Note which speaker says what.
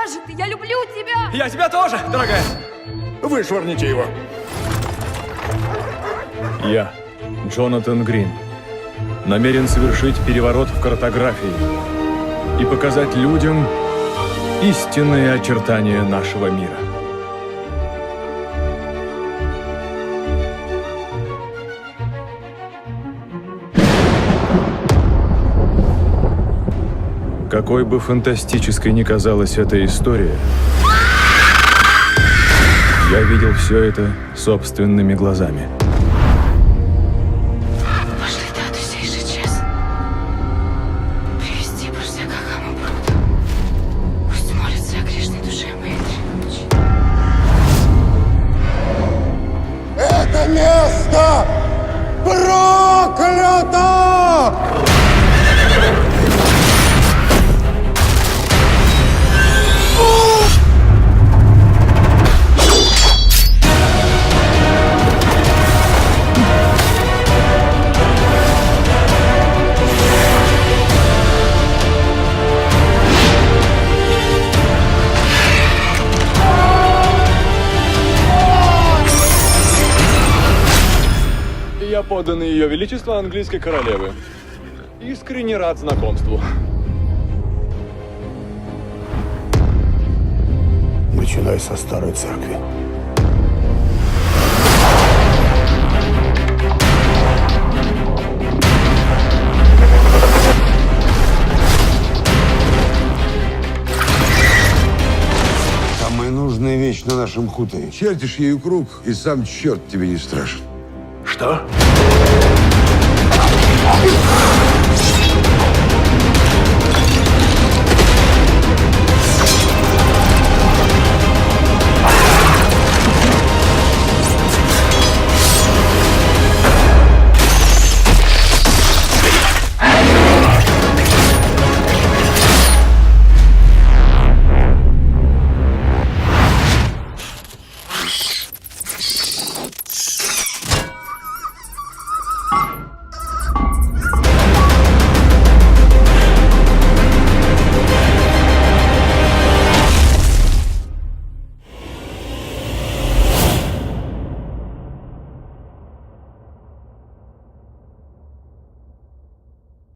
Speaker 1: куда же ты? Я люблю тебя!
Speaker 2: Я тебя тоже, дорогая.
Speaker 3: Вышвырните его.
Speaker 4: Я, Джонатан Грин, намерен совершить переворот в картографии и показать людям истинные очертания нашего мира. Какой бы фантастической ни казалась эта история, я видел все это собственными глазами.
Speaker 1: Пошли тату сей же час. Привести пустяка кому пруд. Пусть молится о грешной душе моей требующей.
Speaker 3: Это место проклято!
Speaker 4: Я подданный Ее Величества английской королевы. Искренне рад знакомству.
Speaker 3: Начинай со старой церкви.
Speaker 5: Самая нужная вещь на нашем хуторе. Чертишь ею круг, и сам черт тебе не страшен.
Speaker 3: Что?